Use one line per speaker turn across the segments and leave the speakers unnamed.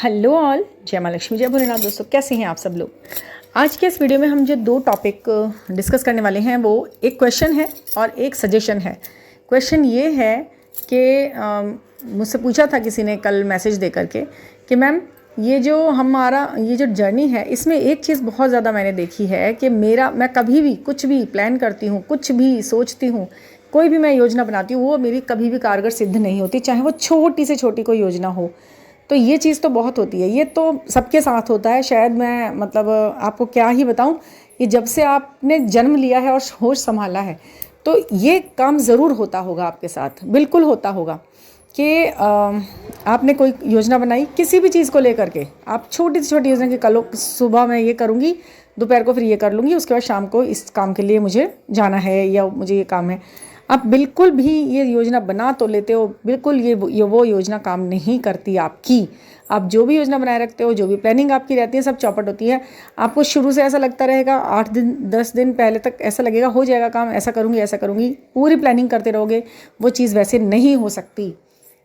Hello all, जय माँ लक्ष्मी, जय भोलेनाथ। दोस्तों, कैसे हैं आप सब लोग। आज के इस वीडियो में हम जो दो टॉपिक डिस्कस करने वाले हैं वो एक क्वेश्चन है और एक सजेशन है। क्वेश्चन ये है कि मुझसे पूछा था किसी ने कल मैसेज दे करके कि मैम ये जो जर्नी है इसमें एक चीज़ बहुत ज़्यादा मैंने देखी है कि मैं कभी भी कुछ भी प्लान करती हूँ, कुछ भी सोचती हूँ, कोई भी मैं योजना बनाती हूँ, वो मेरी कभी भी कारगर सिद्ध नहीं होती, चाहे वो छोटी से छोटी कोई योजना हो। तो ये चीज़ तो बहुत होती है, ये तो सबके साथ होता है। शायद मैं आपको क्या ही बताऊं, ये जब से आपने जन्म लिया है और होश संभाला है तो ये काम ज़रूर होता होगा आपके साथ, बिल्कुल होता होगा कि आपने कोई योजना बनाई किसी भी चीज़ को लेकर के। आप छोटी से छोटी योजना की, कल सुबह मैं ये करूँगी, दोपहर को फिर ये कर लूँगी, उसके बाद शाम को इस काम के लिए मुझे जाना है या मुझे ये काम है। आप बिल्कुल भी ये योजना बना तो लेते हो, बिल्कुल ये वो योजना काम नहीं करती आपकी। आप जो भी योजना बनाए रखते हो, जो भी प्लानिंग आपकी रहती है, सब चौपट होती है। आपको शुरू से ऐसा लगता रहेगा, 8 दिन 10 दिन पहले तक ऐसा लगेगा हो जाएगा काम, ऐसा करूँगी, पूरी प्लानिंग करते रहोगे, वो चीज़ वैसे नहीं हो सकती।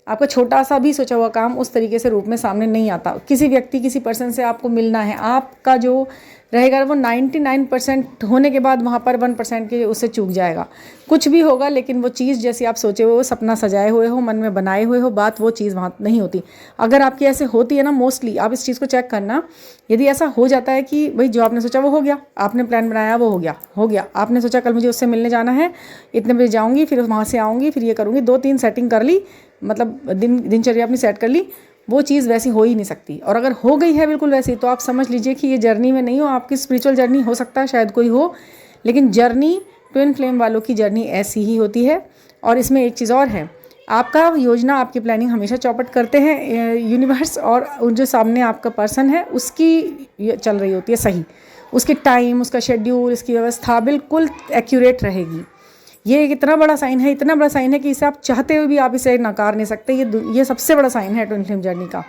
आपका छोटा सा भी सोचा हुआ काम उस तरीके से रूप में सामने नहीं आता। किसी व्यक्ति, किसी पर्सन से आपको मिलना है, आपका जो रहेगा वो 99% होने के बाद वहाँ पर 1% के उससे चूक जाएगा। कुछ भी होगा लेकिन वो चीज़ जैसी आप सोचे हुए हो, सपना सजाए हुए हो, मन में बनाए हुए हो बात, वो चीज़ वहाँ नहीं होती। अगर आपकी ऐसे होती है ना, मोस्टली आप इस चीज़ को चेक करना, यदि ऐसा हो जाता है कि भाई जो आपने सोचा वो हो गया, आपने प्लान बनाया वो हो गया, आपने सोचा कल मुझे उससे मिलने जाना है, इतने बजे जाऊँगी, फिर वहाँ से आऊँगी, फिर ये करूँगी, 2-3 सेटिंग कर ली, मतलब दिनचर्या अपनी सेट कर ली, वो चीज़ वैसी हो ही नहीं सकती। और अगर हो गई है बिल्कुल वैसी, तो आप समझ लीजिए कि ये जर्नी में नहीं हो, आपकी स्पिरिचुअल जर्नी हो सकता है शायद कोई हो, लेकिन जर्नी ट्विन फ्लेम वालों की जर्नी ऐसी ही होती है। और इसमें एक चीज़ और है, आपका योजना, आपकी प्लानिंग हमेशा चौपट करते हैं यूनिवर्स, और जो सामने आपका पर्सन है उसकी चल रही होती है सही, उसके टाइम, उसका शेड्यूल, इसकी व्यवस्था बिल्कुल एक्यूरेट रहेगी। ये एक इतना बड़ा साइन है, इतना बड़ा साइन है कि इसे आप चाहते हुए भी आप इसे नकार नहीं सकते। ये सबसे बड़ा साइन है ट्विन फ्लेम जर्नी का,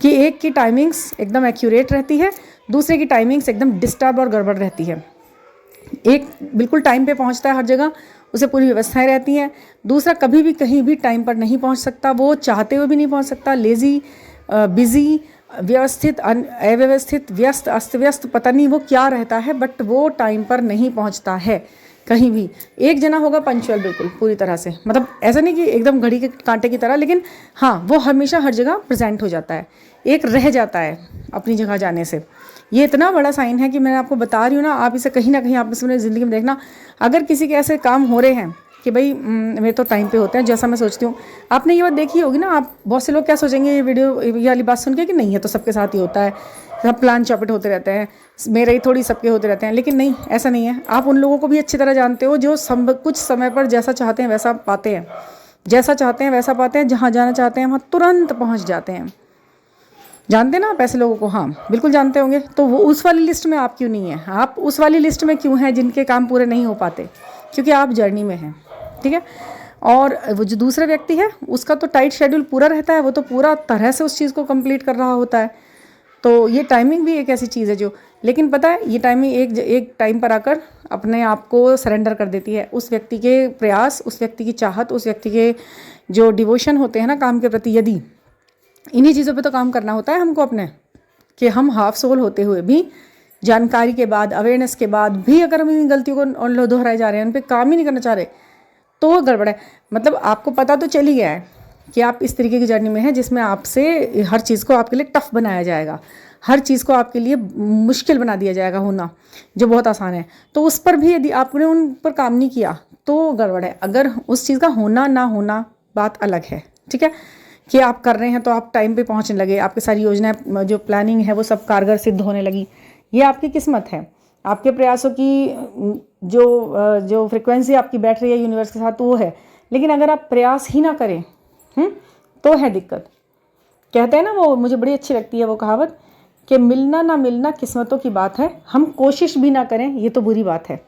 कि एक की टाइमिंग्स एकदम एक्यूरेट रहती है, दूसरे की टाइमिंग्स एकदम डिस्टर्ब और गड़बड़ रहती है। एक बिल्कुल टाइम पे पहुंचता है हर जगह, उसे पूरी व्यवस्थाएं रहती हैं। दूसरा कभी भी कहीं भी टाइम पर नहीं पहुंच सकता, वो चाहते हुए भी नहीं पहुंच सकता। लेज़ी, बिज़ी, व्यवस्थित, अव्यवस्थित, व्यस्त, अस्त व्यस्त, पता नहीं वो क्या रहता है, बट वो टाइम पर नहीं पहुंचता है कहीं भी। एक जना होगा पंक्चुअल बिल्कुल पूरी तरह से, मतलब ऐसा नहीं कि एकदम घड़ी के कांटे की तरह, लेकिन हाँ वो हमेशा हर जगह प्रेजेंट हो जाता है, एक रह जाता है अपनी जगह जाने से। ये इतना बड़ा साइन है कि मैं आपको बता रही हूँ ना, आप इसे कहीं ना कहीं आप इसमें ज़िंदगी में देखना। अगर किसी के ऐसे काम हो रहे हैं कि भाई मेरे तो टाइम पे होते हैं जैसा मैं सोचती हूँ, आपने ये बात देखी होगी ना। आप बहुत से लोग क्या सोचेंगे ये वाली बात सुन के कि नहीं, है तो सबके साथ ही होता है, सब प्लान चौपट होते रहते हैं, मेरे ही थोड़ी सबके होते रहते हैं। लेकिन नहीं, ऐसा नहीं है। आप उन लोगों को भी अच्छी तरह जानते हो जो कुछ समय पर जैसा चाहते हैं वैसा पाते हैं, जैसा चाहते हैं वैसा पाते हैं, जहाँ जाना चाहते हैं वहाँ तुरंत पहुँच जाते हैं। जानते हैं ना आप ऐसे लोगों को? हाँ बिल्कुल जानते होंगे। तो वो उस वाली लिस्ट में आप क्यों नहीं है? आप उस वाली लिस्ट में क्यों हैं जिनके काम पूरे नहीं हो पाते? क्योंकि आप जर्नी में हैं, ठीक है। और वो जो दूसरा व्यक्ति है उसका तो टाइट शेड्यूल पूरा रहता है, वो तो पूरा तरह से उस चीज़ को कंप्लीट कर रहा होता है। तो ये टाइमिंग भी एक ऐसी चीज़ है जो, लेकिन पता है ये टाइमिंग एक टाइम पर आकर अपने आप को सरेंडर कर देती है। उस व्यक्ति के प्रयास, उस व्यक्ति की चाहत, उस व्यक्ति के जो डिवोशन होते हैं ना काम के प्रति, यदि इन्हीं चीज़ों पे तो काम करना होता है हमको अपने, कि हम हाफ सोल होते हुए भी, जानकारी के बाद, अवेयरनेस के बाद भी अगर हम इन गलतियों को दोहराए जा रहे हैं, उन पर काम ही नहीं करना चाह रहे, तो वो गड़बड़ है। मतलब आपको पता तो चल ही गया है कि आप इस तरीके की जर्नी में हैं जिसमें आपसे हर चीज़ को आपके लिए टफ बनाया जाएगा, हर चीज़ को आपके लिए मुश्किल बना दिया जाएगा होना, जो बहुत आसान है। तो उस पर भी यदि आपने उन पर काम नहीं किया तो गड़बड़ है। अगर उस चीज़ का होना ना होना बात अलग है, ठीक है, कि आप कर रहे हैं तो आप टाइम पे पहुंचने लगे, आपकी सारी योजनाएं, जो प्लानिंग है वो सब कारगर सिद्ध होने लगी, ये आपकी किस्मत है। आपके प्रयासों की जो फ्रिक्वेंसी आपकी बैठ रही है यूनिवर्स के साथ, तो वो है। लेकिन अगर आप प्रयास ही ना करें तो है दिक्कत। कहते हैं ना, वो मुझे बड़ी अच्छी लगती है वो कहावत, कि मिलना ना मिलना किस्मतों की बात है, हम कोशिश भी ना करें ये तो बुरी बात है,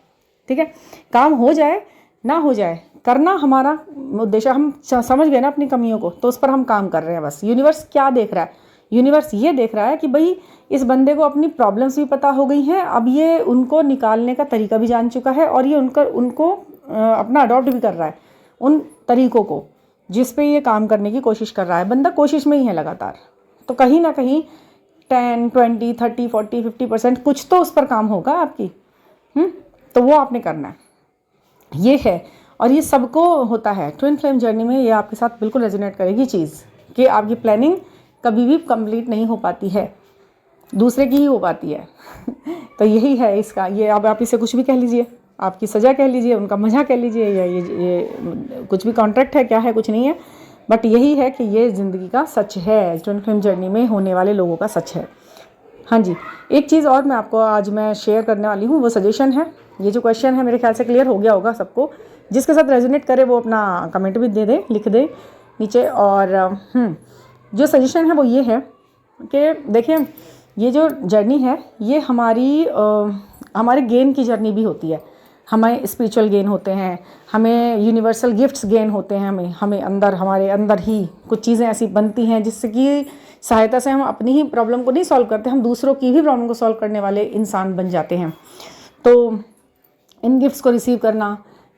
ठीक है। काम हो जाए ना हो जाए, करना हमारा उद्देश्य। हम समझ गए ना अपनी कमियों को, तो उस पर हम काम कर रहे हैं बस। यूनिवर्स क्या देख रहा है? यूनिवर्स ये देख रहा है कि भाई इस बंदे को अपनी प्रॉब्लम्स भी पता हो गई हैं, अब ये उनको निकालने का तरीका भी जान चुका है, और ये उनको अपना अडॉप्ट भी कर रहा है उन तरीकों को जिस पे ये काम करने की कोशिश कर रहा है। बंदा कोशिश में ही है लगातार। तो कहीं ना कहीं 10, 20, 30, 40, 50% कुछ तो उस पर काम होगा आपकी। तो वो आपने करना है, ये है। और ये सबको होता है ट्विन फ्लेम जर्नी में, ये आपके साथ बिल्कुल रेजोनेट करेगी चीज़ कि आपकी प्लानिंग कभी भी कंप्लीट नहीं हो पाती है, दूसरे की ही हो पाती है। तो यही है इसका, ये अब आप इसे कुछ भी कह लीजिए, आपकी सज़ा कह लीजिए, उनका मज़ा कह लीजिए, या ये कुछ भी कॉन्ट्रैक्ट है, क्या है, कुछ नहीं है, बट यही है कि ये ज़िंदगी का सच है, ट्विन फ्लेम जर्नी में होने वाले लोगों का सच है। हाँ जी, एक चीज़ और मैं आपको आज मैं शेयर करने वाली हूँ, वो सजेशन है। ये जो क्वेश्चन है मेरे ख्याल से क्लियर हो गया होगा सबको। जिसके साथ रेजोनेट करे वो अपना कमेंट भी दे दे, लिख दे नीचे। और जो सजेशन है वो ये है कि देखिए, ये जो जर्नी है ये हमारे गेन की जर्नी भी होती है। हमें स्पिरिचुअल गेन होते हैं, हमें यूनिवर्सल गिफ्ट्स गेन होते हैं, हमें अंदर, हमारे अंदर ही कुछ चीज़ें ऐसी बनती हैं जिससे कि सहायता से हम अपनी ही प्रॉब्लम को नहीं सॉल्व करते, हम दूसरों की भी प्रॉब्लम को सॉल्व करने वाले इंसान बन जाते हैं। तो इन गिफ्ट्स को रिसीव करना,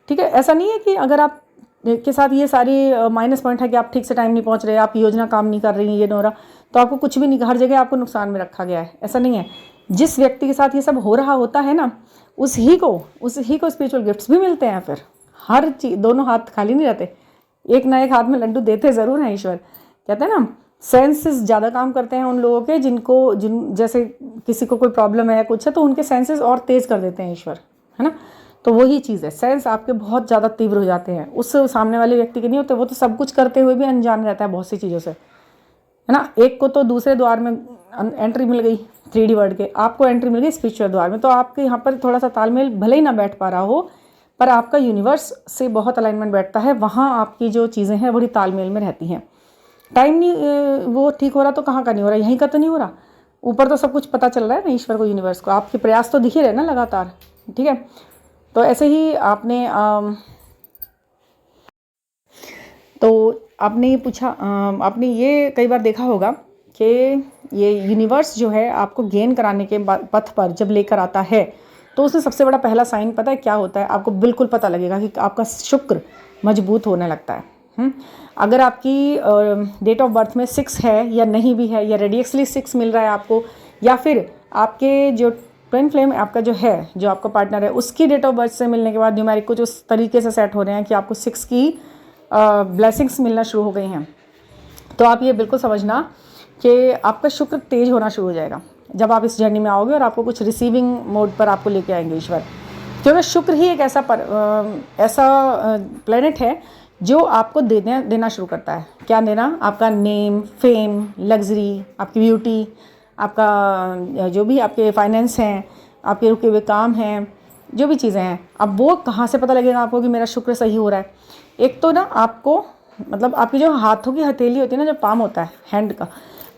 ठीक है, ऐसा नहीं है कि अगर आप के साथ ये सारी माइनस पॉइंट है कि आप ठीक से टाइम नहीं पहुंच रहे, आप योजना काम नहीं कर रही हैं, ये नहीं हो रहा, तो आपको कुछ भी नहीं, हर जगह आपको नुकसान में रखा गया है, ऐसा नहीं है। जिस व्यक्ति के साथ ये सब हो रहा होता है ना, उस ही को स्पिरिचुअल गिफ्ट्स भी मिलते हैं। फिर हर चीज, दोनों हाथ खाली नहीं रहते, एक ना एक हाथ में लड्डू देते ज़रूर हैं ईश्वर। कहते हैं ना, सेंसेस ज़्यादा काम करते हैं उन लोगों के जिन जैसे किसी को कोई प्रॉब्लम है, कुछ है, तो उनके सेंसेस और तेज़ कर देते हैं ईश्वर, है ना। तो वही चीज़ है, सेंस आपके बहुत ज़्यादा तीव्र हो जाते हैं, उस सामने वाले व्यक्ति के नहीं होते। वो तो सब कुछ करते हुए भी अनजान रहता है बहुत सी चीज़ों से, है ना। एक को तो दूसरे द्वार में एंट्री मिल गई 3D वर्ल्ड के, आपको एंट्री मिल गई स्पिरिचुअल द्वार में। तो आपके यहाँ पर थोड़ा सा तालमेल भले ही ना बैठ पा रहा हो, पर आपका यूनिवर्स से बहुत अलाइनमेंट बैठता है, वहाँ आपकी जो चीज़ें हैं बड़ी तालमेल में रहती हैं। टाइम नहीं वो ठीक हो रहा तो कहाँ का नहीं हो रहा, यहीं का तो नहीं हो रहा, ऊपर तो सब कुछ पता चल रहा है ना ईश्वर को, यूनिवर्स को। आपके प्रयास तो दिख ही रहे ना लगातार, ठीक है। तो ऐसे ही आपने ये पूछा, आपने ये कई बार देखा होगा कि ये यूनिवर्स जो है आपको गेन कराने के पथ पर जब लेकर आता है, तो उसमें सबसे बड़ा पहला साइन पता है क्या होता है? आपको बिल्कुल पता लगेगा कि आपका शुक्र मजबूत होने लगता है। अगर आपकी डेट ऑफ बर्थ में 6 है या नहीं भी है, या रेडियसली 6 मिल रहा है आपको, या फिर आपके जो ट्विन फ्लेम आपका जो है, जो आपका पार्टनर है, उसकी डेट ऑफ बर्थ से मिलने के बाद न्यूमेरिक कुछ उस तरीके से सेट हो रहे हैं कि आपको 6 की ब्लेसिंग्स मिलना शुरू हो गई हैं, तो आप ये बिल्कुल समझना कि आपका शुक्र तेज होना शुरू हो जाएगा जब आप इस जर्नी में आओगे, और आपको कुछ रिसीविंग मोड पर आपको लेके आएंगे ईश्वर। क्योंकि शुक्र ही एक ऐसा प्लेनेट है जो आपको देना शुरू करता है। क्या देना? आपका नेम, फेम, लग्जरी, आपकी ब्यूटी, आपका जो भी आपके फाइनेंस हैं, आपके रुके हुए काम हैं, जो भी चीज़ें हैं। अब वो कहाँ से पता लगेगा आपको कि मेरा शुक्र सही हो रहा है? एक तो ना आपको, मतलब आपकी जो हाथों की हथेली होती है ना, जो पाम होता है हैंड का,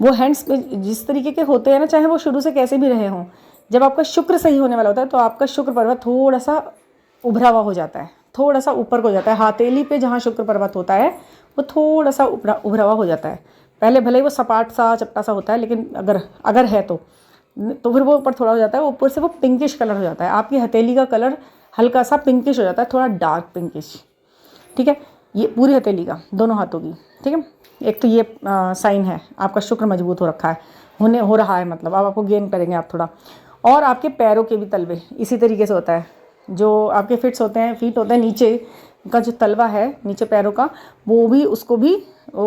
वो हैंड्स जिस तरीके के होते हैं ना, चाहे वो शुरू से कैसे भी रहे हों, जब आपका शुक्र सही होने वाला होता है तो आपका शुक्र पर्वत थोड़ा सा उभरा हुआ हो जाता है, थोड़ा सा ऊपर को हो जाता है। हथेली पे जहाँ शुक्र पर्वत होता है वो थोड़ा सा उभरा हुआ हो जाता है। पहले भले ही वो सपाट सा चपटा सा होता है, लेकिन अगर है तो फिर वो ऊपर थोड़ा हो जाता है, ऊपर से वो पिंकिश कलर हो जाता है। आपकी हथेली का कलर हल्का सा पिंकिश हो जाता है, थोड़ा डार्क पिंकिश, ठीक है। ये पूरी हथेली का, दोनों हाथों की, ठीक है। एक तो ये साइन है, आपका शुक्र मजबूत हो रखा है, हो रहा है, मतलब अब आपको गेन करेंगे आप थोड़ा। और आपके पैरों के भी तलवे इसी तरीके से होता है, जो आपके फीट होते हैं नीचे का जो तलवा है नीचे पैरों का, वो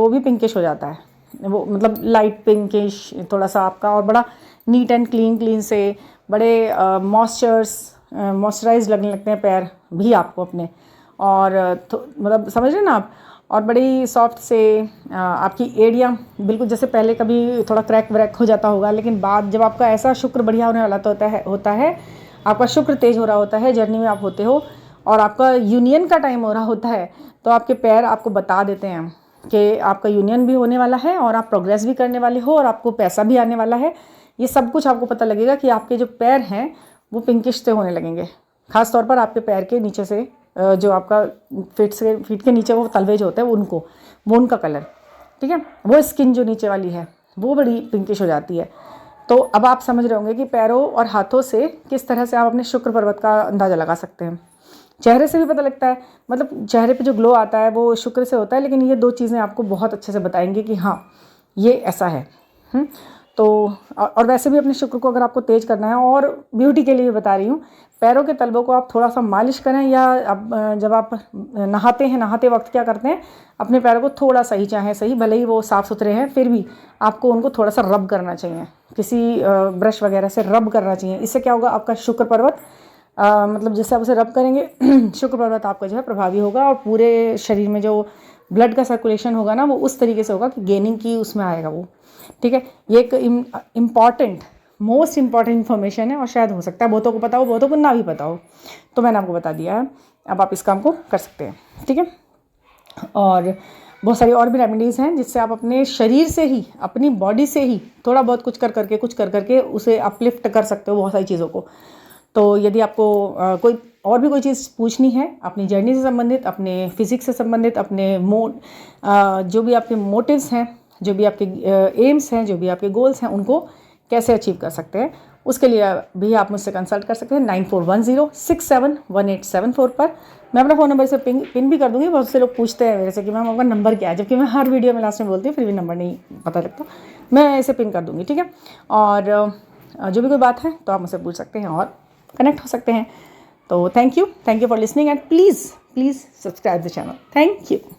भी पिंकिश हो जाता है, वो मतलब लाइट पिंकिश थोड़ा सा आपका, और बड़ा नीट एंड क्लीन से, बड़े मॉइस्चराइज लगने लगते हैं पैर भी आपको अपने, और मतलब समझ रहे हैं ना आप। और बड़ी सॉफ्ट से आपकी एड़ियाँ बिल्कुल जैसे पहले कभी थोड़ा क्रैक व्रैक हो जाता होगा, लेकिन बाद जब आपका ऐसा शुक्र बढ़िया होने वाला तो होता है, आपका शुक्र तेज हो रहा होता है, जर्नी में आप होते हो और आपका यूनियन का टाइम हो रहा होता है, तो आपके पैर आपको बता देते हैं कि आपका यूनियन भी होने वाला है और आप प्रोग्रेस भी करने वाले हो और आपको पैसा भी आने वाला है। ये सब कुछ आपको पता लगेगा कि आपके जो पैर हैं वो पिंकिश से होने लगेंगे। ख़ास तौर पर आपके पैर के नीचे से जो आपका फीट के नीचे वो तलवे जो होते हैं वो उनका कलर, ठीक है, वो स्किन जो नीचे वाली है वो बड़ी पिंकिश हो जाती है। तो अब आप समझ रहे होंगे कि पैरों और हाथों से किस तरह से आप अपने शुक्र पर्वत का अंदाज़ा लगा सकते हैं। चेहरे से भी पता लगता है, मतलब चेहरे पे जो ग्लो आता है वो शुक्र से होता है, लेकिन ये 2 चीज़ें आपको बहुत अच्छे से बताएंगे कि हाँ ये ऐसा है। तो और वैसे भी अपने शुक्र को अगर आपको तेज करना है, और ब्यूटी के लिए बता रही हूँ, पैरों के तलवों को आप थोड़ा सा मालिश करें, या अब जब आप नहाते वक्त क्या करते हैं, अपने पैरों को थोड़ा सा ही, चाहे सही भले ही वो साफ़ सुथरे हैं, फिर भी आपको उनको थोड़ा सा रब करना चाहिए, किसी ब्रश वगैरह से रब करना चाहिए। इससे क्या होगा, आपका शुक्र पर्वत मतलब जैसे आप उसे रब करेंगे शुक्र पर्वत आपका जो है प्रभावी होगा, और पूरे शरीर में जो ब्लड का सर्कुलेशन होगा ना, वो उस तरीके से होगा कि गेनिंग की उसमें आएगा वो। ठीक है, ये एक इम्पॉर्टेंट मोस्ट इम्पॉर्टेंट इन्फॉर्मेशन है, और शायद हो सकता है बहुतों को पता हो, बहुतों को ना भी पता हो, तो मैंने आपको बता दिया है। अब आप इस काम को कर सकते हैं। ठीक है, और बहुत सारी और भी रेमेडीज़ हैं जिससे आप अपने शरीर से ही, अपनी बॉडी से ही थोड़ा बहुत कुछ कर करके उसे अपलिफ्ट कर सकते हो बहुत सारी चीज़ों को। तो यदि आपको कोई चीज़ पूछनी है अपनी जर्नी से संबंधित, अपने फिजिक्स से संबंधित, अपने जो भी आपके मोटिव्स हैं, जो भी आपके एम्स हैं, जो भी आपके गोल्स हैं, उनको कैसे अचीव कर सकते हैं, उसके लिए भी आप मुझसे कंसल्ट कर सकते हैं 9410671874 पर। मैं अपना फ़ोन नंबर से पिन भी कर दूँगी। बहुत से लोग पूछते हैं मेरे से कि मैम आपका नंबर क्या है, जबकि मैं हर वीडियो में लास्ट में बोलती हूँ, फिर भी नंबर नहीं पता लगता। मैं इसे पिन कर दूँगी। ठीक है, और जो भी कोई बात है तो आप मुझसे पूछ सकते हैं और कनेक्ट हो सकते हैं। तो thank you for listening, and please subscribe the channel. Thank you.